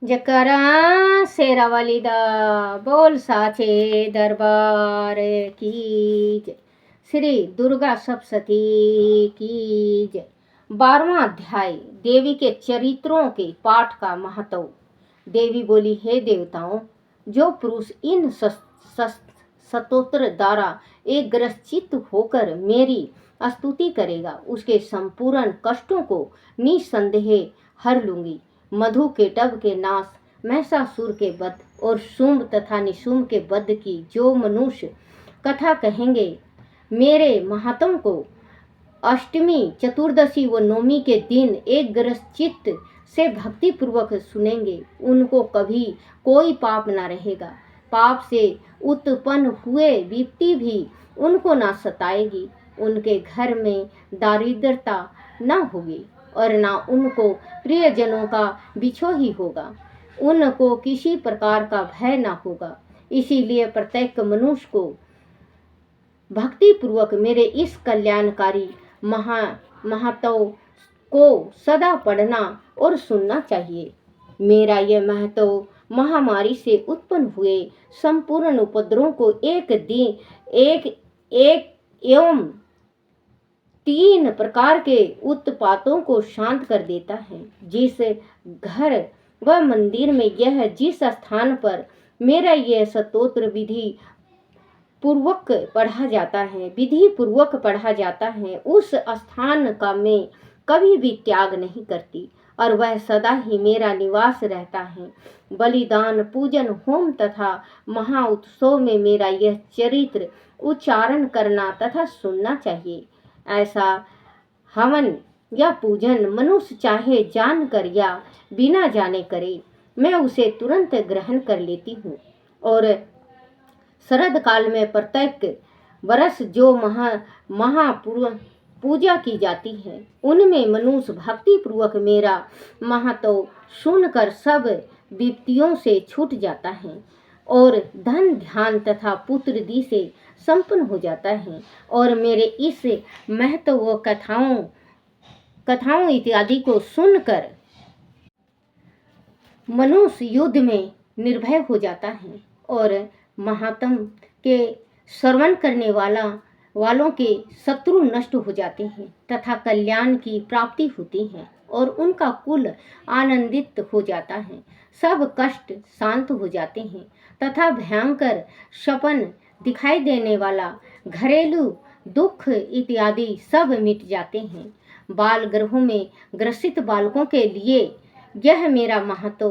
जकरा शेरावाली दा बोल साचे दरबार की जय। श्री दुर्गा सप्तशती की जय। 12वां अध्याय देवी के चरित्रों के पाठ का महत्व। देवी बोली, हे देवताओं, जो पुरुष इन स्तोत्र द्वारा एक ग्रसित होकर मेरी स्तुति करेगा, उसके संपूर्ण कष्टों को निसंदेह हर लूंगी। मधु केटव के नाश, महिषासुर के वध और शुंभ तथा निशुंभ के वध की जो मनुष्य कथा कहेंगे, मेरे महात्म को अष्टमी, चतुर्दशी व नवमी के दिन एक ग्रसित से भक्ति पूर्वक सुनेंगे, उनको कभी कोई पाप न रहेगा। पाप से उत्पन्न हुए विपत्ति भी उनको न सताएगी। उनके घर में दारिद्रता न होगी और न उनको प्रियजनों का बिछोह ही होगा। उनको किसी प्रकार का भय न होगा। इसीलिए प्रत्येक मनुष्य को भक्ति पूर्वक मेरे इस कल्याणकारी महत्व को सदा पढ़ना और सुनना चाहिए। मेरा यह महत्व महामारी से उत्पन्न हुए संपूर्ण उपद्रवों को एक एवं 3 प्रकार के उत्पातों को शांत कर देता है। जिस घर व मंदिर में जिस स्थान पर मेरा यह स्तोत्र विधि पूर्वक पढ़ा जाता है, उस स्थान का मैं कभी भी त्याग नहीं करती और वह सदा ही मेरा निवास रहता है। बलिदान, पूजन, होम तथा महाउत्सव में मेरा यह चरित्र उच्चारण करना तथा सुनना चाहिए। ऐसा हवन या पूजन मनुष्य चाहे जानकर या बिना जाने करे, मैं उसे तुरंत ग्रहण कर लेती हूँ। और शरद काल में प्रत्येक वर्ष जो पूजा की जाती है, उनमें मनुष्य भक्ति पूर्वक मेरा महत्व सुनकर सब विपत्तियों से छूट जाता है और धन, ध्यान तथा पुत्र दी से संपन्न हो जाता है। और मेरे इस महत्व व कथाओं इत्यादि को सुनकर मनुष्य युद्ध में निर्भय हो जाता है और महात्म के श्रवण करने वालों के शत्रु नष्ट हो जाते हैं तथा कल्याण की प्राप्ति होती है और उनका कुल आनंदित हो जाता है। सब कष्ट शांत हो जाते हैं तथा भयंकर सपन दिखाई देने वाला घरेलू दुख इत्यादि सब मिट जाते हैं। बाल गृहों में ग्रसित बालकों के लिए यह मेरा महत्व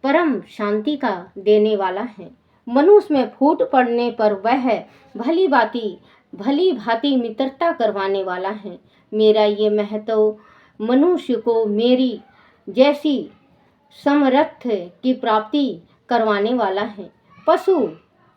परम शांति का देने वाला है। मनुष्य में फूट पड़ने पर वह भली भांति मित्रता करवाने वाला है। मेरा ये महत्व मनुष्य को मेरी जैसी समर्थ की प्राप्ति करवाने वाला है। पशु,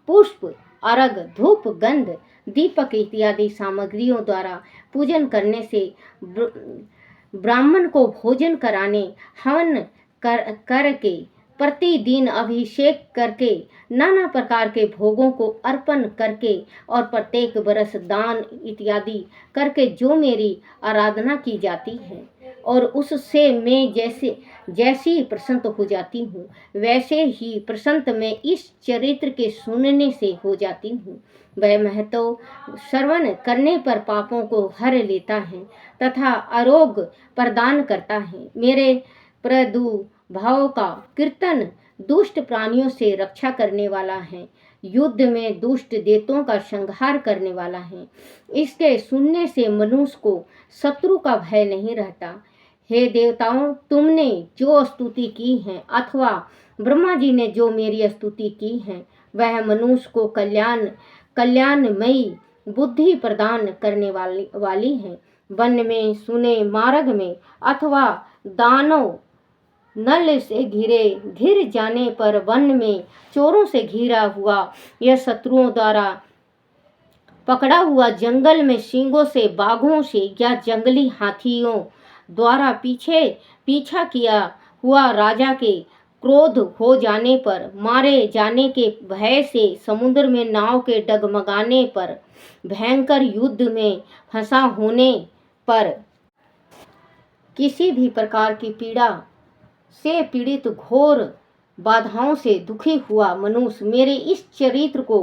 पुष्प, अर्घ, धूप, गंध, दीपक इत्यादि सामग्रियों द्वारा पूजन करने से ब्राह्मण को भोजन कराने, हवन करके, प्रतिदिन अभिषेक करके, नाना प्रकार के भोगों को अर्पण करके और प्रत्येक वर्ष दान इत्यादि करके जो मेरी आराधना की जाती है और उससे मैं जैसी प्रसन्न हो जाती हूँ, वैसे ही प्रसन्न मैं इस चरित्र के सुनने से हो जाती हूँ। वह महत्व श्रवण करने पर पापों को हर लेता है तथा आरोग्य प्रदान करता है। मेरे प्रादुर्भाव का कीर्तन दुष्ट प्राणियों से रक्षा करने वाला है, युद्ध में दुष्ट दैत्यों का संहार करने वाला है। इसके सुनने से मनुष्य को शत्रु का भय नहीं रहता। हे देवताओं, तुमने जो स्तुति की है अथवा ब्रह्मा जी ने जो मेरी स्तुति की है, वह मनुष्य को कल्याणमयी बुद्धि प्रदान करने वाली है। वन में, सुने मार्ग में अथवा दानव नल से घिर जाने पर, वन में चोरों से घिरा हुआ या शत्रुओं द्वारा पकड़ा हुआ, जंगल में सींगों से, बाघों से या जंगली हाथियों द्वारा पीछा किया हुआ, राजा के क्रोध हो जाने पर, मारे जाने के भय से, समुद्र में नाव के डगमगाने पर, भयंकर युद्ध में फंसा होने पर, किसी भी प्रकार की पीड़ा से पीड़ित, घोर बाधाओं से दुखी हुआ मनुष्य मेरे इस चरित्र को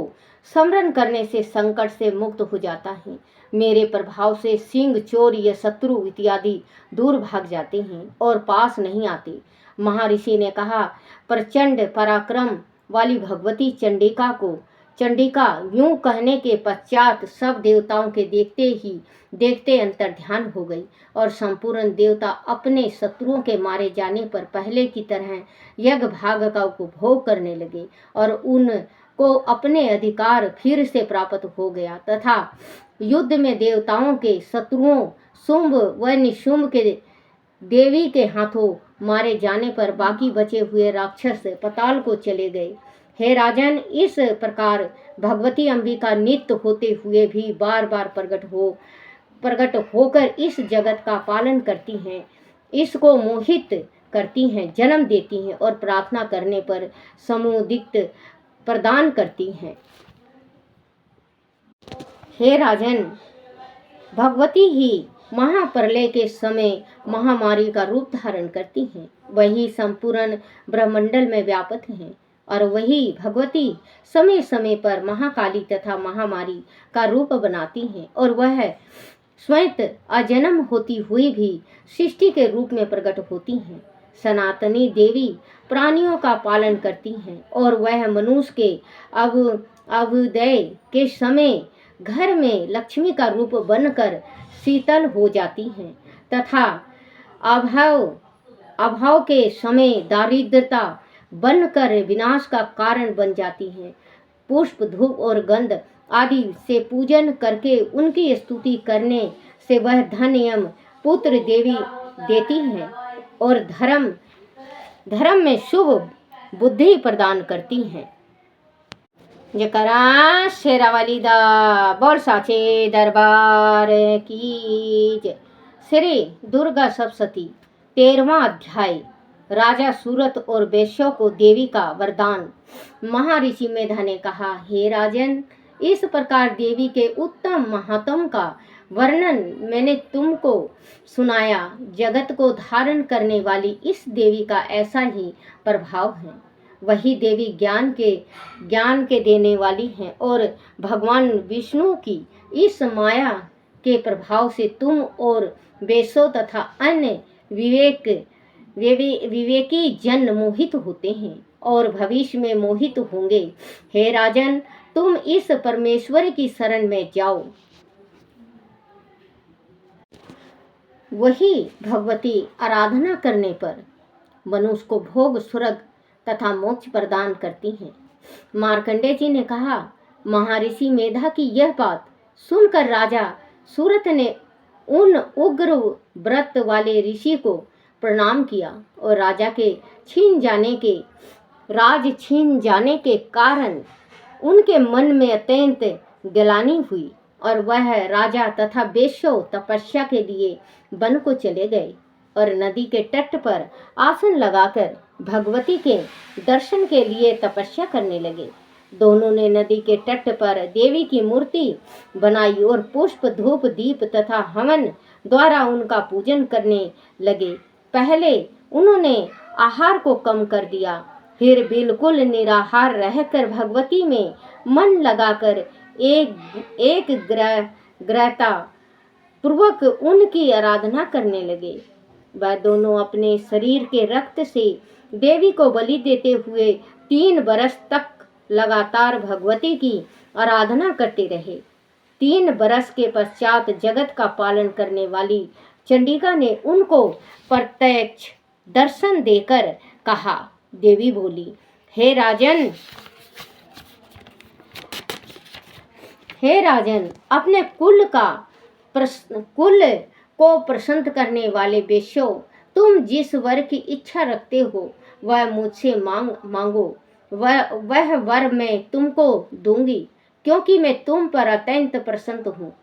स्मरण करने से संकट से मुक्त हो जाता है। मेरे प्रभाव से सिंह, चोर या शत्रु इत्यादि दूर भाग जाते हैं और पास नहीं आते। महर्षि ने कहा, प्रचंड पराक्रम वाली भगवती चंडिका यूं कहने के पश्चात सब देवताओं के देखते अंतर्ध्यान हो गई और संपूर्ण देवता अपने शत्रुओं के मारे जाने पर पहले की तरह यज्ञ भाग का उपभोग करने लगे और उनको अपने अधिकार फिर से प्राप्त हो गया तथा युद्ध में देवताओं के शत्रुओं शुंभ व निशुंभ के देवी के हाथों मारे जाने पर बाकी बचे हुए राक्षस पाताल को चले गए। हे राजन, इस प्रकार भगवती अंबिका नित्य होते हुए भी बार बार प्रकट होकर इस जगत का पालन करती हैं, इसको मोहित करती हैं, जन्म देती हैं और प्रार्थना करने पर समुदित प्रदान करती हैं। हे राजन, भगवती ही महाप्रलय के समय महामारी का रूप धारण करती हैं। वही संपूर्ण ब्रह्मंडल में व्याप्त हैं और वही भगवती समय समय पर महाकाली तथा महामारी का रूप बनाती हैं और वह स्वयं अजन्म होती हुई भी सृष्टि के रूप में प्रकट होती हैं। सनातनी देवी प्राणियों का पालन करती हैं और वह मनुष्य के अभ्युदय के समय घर में लक्ष्मी का रूप बनकर शीतल हो जाती हैं तथा अभाव के समय दारिद्रता बनकर विनाश का कारण बन जाती हैं। पुष्प, धूप और गंध आदि से पूजन करके उनकी स्तुति करने से वह धन एवं पुत्र देवी देती हैं और धर्म में शुभ बुद्धि प्रदान करती हैं। जयकारा शेरावाली दा बोल साचे दरबार की जय। श्री दुर्गा सप्तशती 13वां अध्याय। राजा सूरत और वेश्यों को देवी का वरदान। महर्षि मेधा ने कहा, हे राजन, इस प्रकार देवी के उत्तम महात्म का वर्णन मैंने तुमको सुनाया। जगत को धारण करने वाली इस देवी का ऐसा ही प्रभाव है। वही देवी ज्ञान के देने वाली हैं और भगवान विष्णु की इस माया के प्रभाव से तुम और वेश्यों तथा अन्य विवेकी जन मोहित होते हैं और भविष्य में मोहित होंगे। हे राजन, तुम इस परमेश्वर की शरण में जाओ। वही भगवती आराधना करने पर मनुष्य को भोग, स्वर्ग तथा मोक्ष प्रदान करती हैं। मार्कंडेय जी ने कहा, महर्षि मेधा की यह बात सुनकर राजा सूरत ने उन उग्र व्रत वाले ऋषि को प्रणाम किया और राज छीन जाने के कारण उनके मन में अत्यंत ग्लानि हुई और वह राजा तथा वेश्यों तपस्या के लिए वन को चले गए और नदी के तट पर आसन लगाकर भगवती के दर्शन के लिए तपस्या करने लगे। दोनों ने नदी के तट पर देवी की मूर्ति बनाई और पुष्प, धूप, दीप तथा हवन द्वारा उनका पूजन करने लगे। पहले उन्होंने आहार को कम कर दिया, फिर बिल्कुल निराहार रहकर भगवती में मन लगाकर एकाग्रता पूर्वक उनकी आराधना करने लगे। वह दोनों अपने शरीर के रक्त से देवी को बलि देते हुए 3 बरस तक लगातार भगवती की आराधना करते रहे। 3 बरस के पश्चात जगत का पालन करने वाली चंडिका ने उनको प्रत्यक्ष दर्शन देकर कहा। देवी बोली, हे राजन, अपने कुल को प्रसन्न करने वाले वेश्यों, तुम जिस वर की इच्छा रखते हो वह मुझसे मांगो। वह वर मैं तुमको दूंगी, क्योंकि मैं तुम पर अत्यंत प्रसन्न हूँ।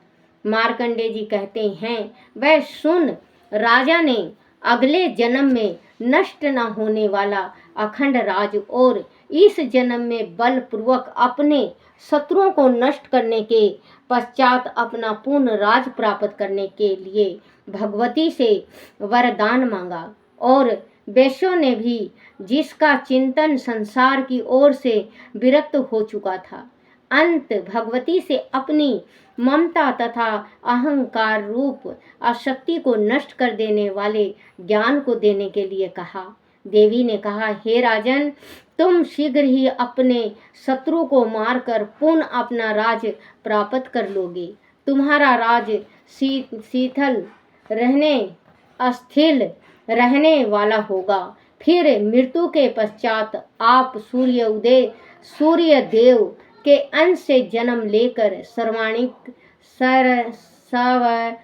मार्कंडेय जी कहते हैं, वह सुन राजा ने अगले जन्म में नष्ट न होने वाला अखंड राज और इस जन्म में बलपूर्वक अपने शत्रुओं को नष्ट करने के पश्चात अपना पूर्ण राज प्राप्त करने के लिए भगवती से वरदान मांगा और वैश्यों ने भी, जिसका चिंतन संसार की ओर से विरक्त हो चुका था, अंत भगवती से अपनी ममता तथा अहंकार रूप आसक्ति को नष्ट कर देने वाले ज्ञान को देने के लिए कहा। देवी ने कहा, हे राजन, तुम शीघ्र ही अपने शत्रु को मारकर पुनः अपना राज प्राप्त कर लोगे। तुम्हारा राज शीतल रहने, अस्थिर रहने वाला होगा। फिर मृत्यु के पश्चात आप सूर्य देव के अंश से जन्म लेकर सर्वाणिक सवरणिक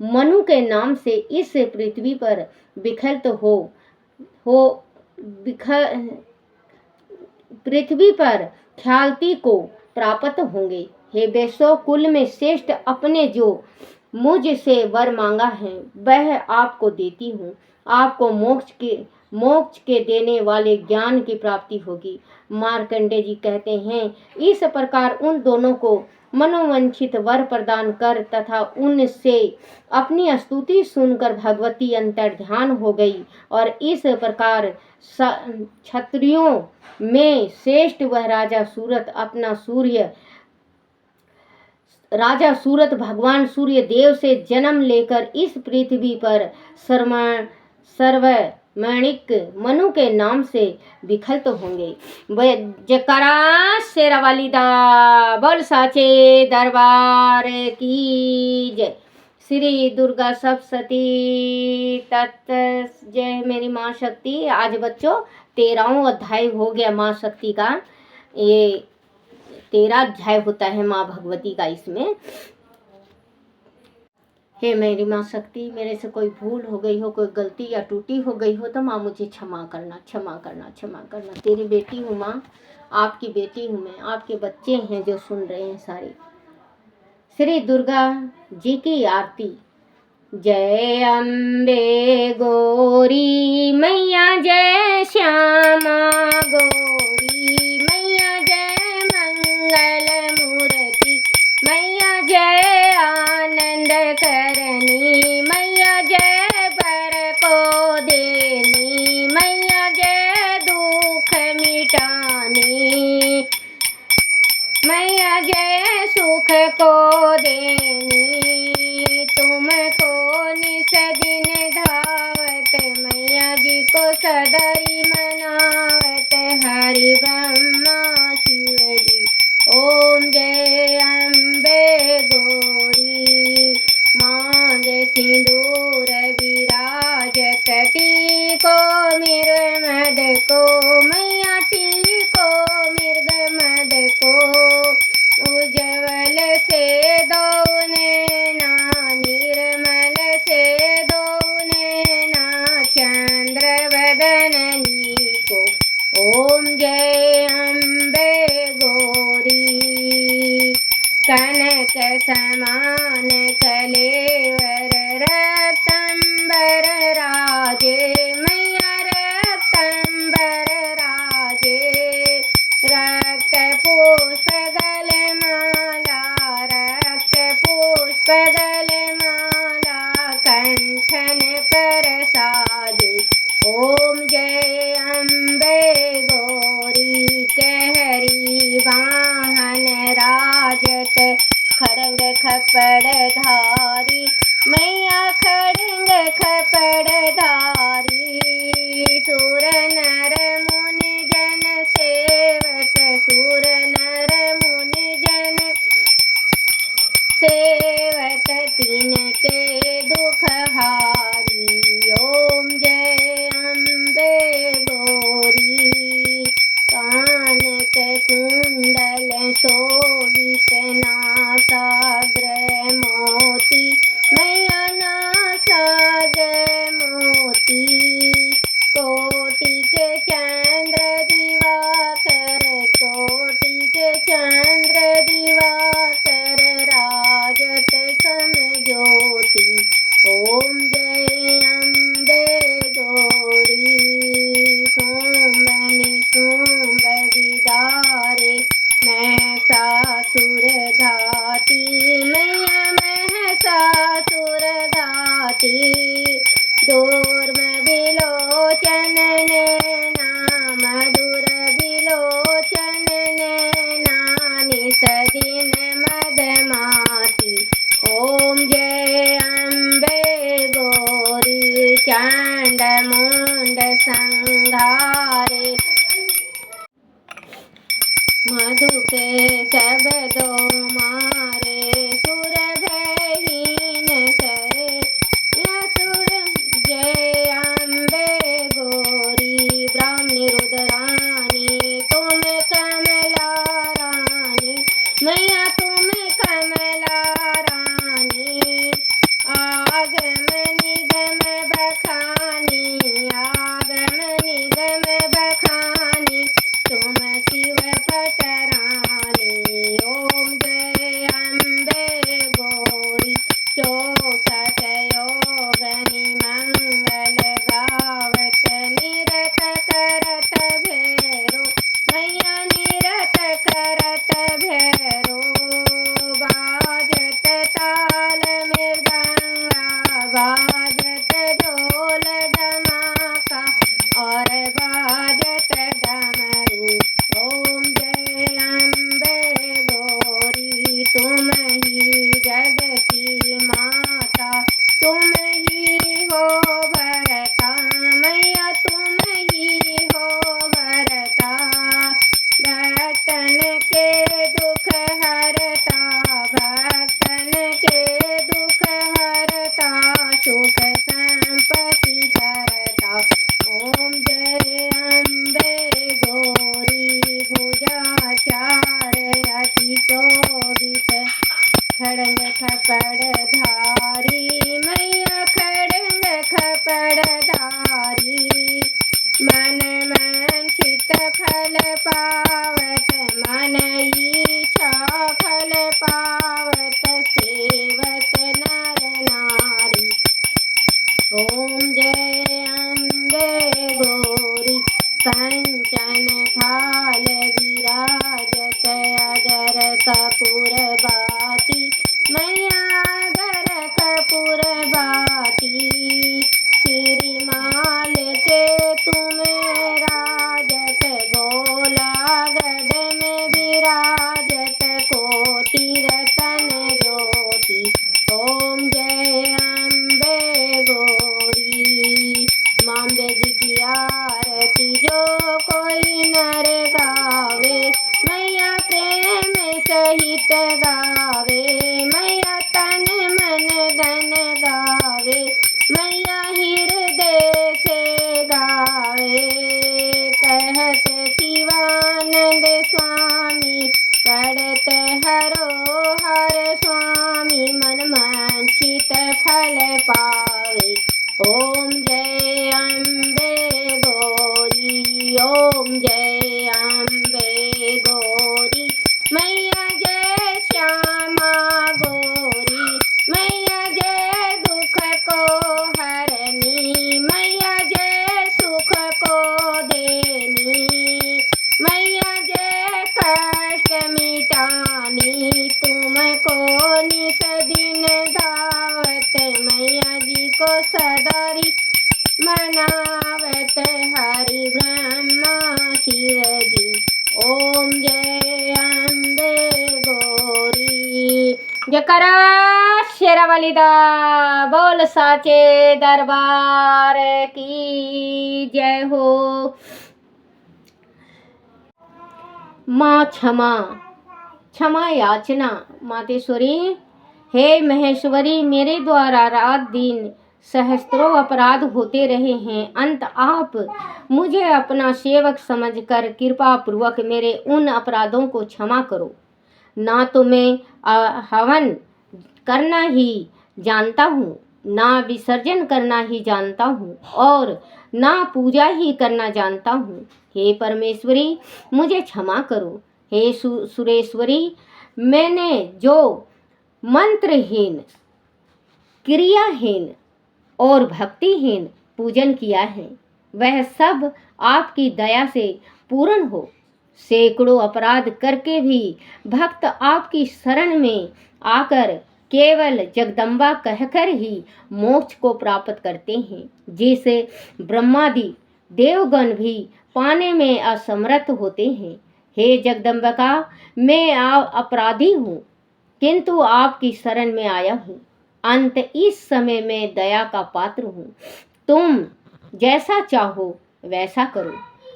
मनु के नाम से इस पृथ्वी पर विखरित पृथ्वी पर ख्याति को प्राप्त होंगे। हे वैश्य कुल में श्रेष्ठ, अपने जो मुझसे वर मांगा है वह आपको देती हूँ। आपको मोक्ष के देने वाले ज्ञान की प्राप्ति होगी। मार्कंडे जी कहते हैं, इस प्रकार उन दोनों को मनोवांछित वर प्रदान कर तथा उनसे अपनी स्तुति सुनकर भगवती अंतर्ध्यान हो गई और इस प्रकार क्षत्रियों में श्रेष्ठ वह राजा सूरत भगवान सूर्य देव से जन्म लेकर इस पृथ्वी पर सर्वमणिक मनु के नाम से विखरित होंगे। जयकारा शेरावाली दा बोल साचे दरबार की जय। श्री दुर्गा सप्तशती तत् जय। मेरी माँ शक्ति। आज बच्चों 13वां अध्याय हो गया माँ शक्ति का। ये 13 अध्याय होता है माँ भगवती का। इसमें हे मेरी माँ शक्ति, मेरे से कोई भूल हो गई हो, कोई गलती या टूटी हो गई हो तो माँ मुझे क्षमा करना, क्षमा करना, क्षमा करना। तेरी बेटी हूँ माँ, आपकी बेटी हूँ मैं, आपके बच्चे हैं जो सुन रहे हैं सारे। श्री दुर्गा जी की आरती। जय अम्बे गौरी मैया, जय श्यामा गौरी मैया, जय मंगल मूर्ति मैया, जय आनंद करनी मैया, जय बर को देनी मैया, जय दुख मिटानी मैया, जय सुख को देनी। तुमको निस दिन धावत मैया जी को सदरी मनावत हरि ब्रह्मा शिव जी। ओम जय अम्बे गौरी। मांग सिंदूर विराजत, टीको मृग को मैया, टीको मृग मद को। उज्जवल से दो नैना, निर्मल से दो नैना, चंद्र वदननी को। ओम जय अम्बे गौरी। कनक समान कलेवर, रत्तंबर राजे मैया, रत्तंबर फल पावत, मन इच्छा फल पावत, सेवत नर नारी। ओम जय अम्बे गौरी, कंचन थाल विराजत, अगर कपूर बाती, मैया अगर कपूर बाती। श्रीमाल के तुम राजत, गोलागढ़ में विराजत, कोटि रतन ज्योति। ओम जय अम्बे गौरी। माम्बे जी की आरती जो कोई नर गावे, मैया प्रेम सहित गावे, मैया तन मन धन गावे, मैया हृदय से गावे। कहत शिवानंद स्वामी, करत हरो हर स्वामी, मन वांछित फल पावे। ओम जय अम्बे गौरी, ओम जय अम्बे गौरी। मैया जय श्यामा गौरी, मैया जय दुख को हरनी, मैया जय सुख को देनी, मैया जय कष्ट मिटानी। तुमको निस दिन गावत, मैया जी को सदारी मनावत, हरि ब्रह्मा शिव जी। ओम जय अम्बे गौरी। जयकारा शेरावाली दा बोल साचे दरबार की जय हो। माँ क्षमा, क्षमा याचना। मातेश्वरी, हे महेश्वरी, मेरे द्वारा रात दिन सहस्त्रों अपराध होते रहे हैं। अंत आप मुझे अपना सेवक समझकर कृपा पूर्वक मेरे उन अपराधों को क्षमा करो। ना तो मैं हवन करना ही जानता हूँ, ना विसर्जन करना ही जानता हूँ, और ना पूजा ही करना जानता हूँ। हे परमेश्वरी, मुझे क्षमा करो। हे सुरेश्वरी, मैंने जो मंत्रहीन, क्रियाहीन और भक्तिहीन पूजन किया है, वह सब आपकी दया से पूर्ण हो। सैकड़ों अपराध करके भी भक्त आपकी शरण में आकर केवल जगदम्बा कहकर ही मोक्ष को प्राप्त करते हैं, जिसे ब्रह्मादि देवगण भी पाने में असमर्थ होते हैं। हे जगदम्बिका, मैं अपराधी हूँ, किंतु आपकी शरण में आया हूँ। अंत इस समय मैं दया का पात्र हूँ। तुम जैसा चाहो वैसा करो।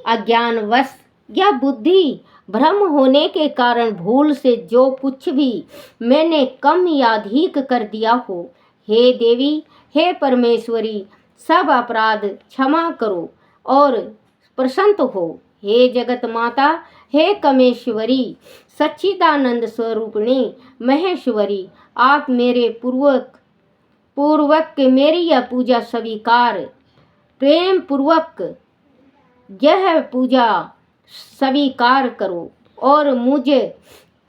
अज्ञानवश या बुद्धि भ्रम होने के कारण भूल से जो कुछ भी मैंने कम या अधिक कर दिया हो, हे देवी, हे परमेश्वरी, सब अपराध क्षमा करो और प्रसन्न हो। हे जगत माता, हे कमेश्वरी, सच्चिदानंद स्वरूपिणी महेश्वरी, आप मेरे पूर्वक मेरी यह पूजा स्वीकार, प्रेम पूर्वक यह पूजा स्वीकार करो और मुझे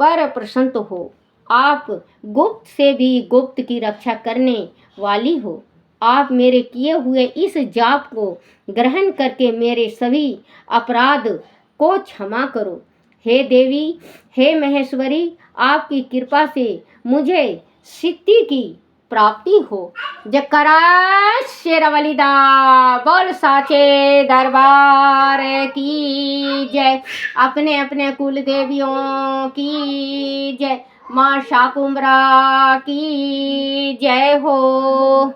पर प्रसन्न हो। आप गुप्त से भी गुप्त की रक्षा करने वाली हो। आप मेरे किए हुए इस जाप को ग्रहण करके मेरे सभी अपराध को क्षमा करो। हे देवी, हे महेश्वरी, आपकी कृपा से मुझे सिद्धि की प्राप्ति हो। जयकारा शेरावाली दा बोल साचे दरबार की जय। अपने अपने कुल देवियों की जय। माँ शाकुंभरा की जय हो।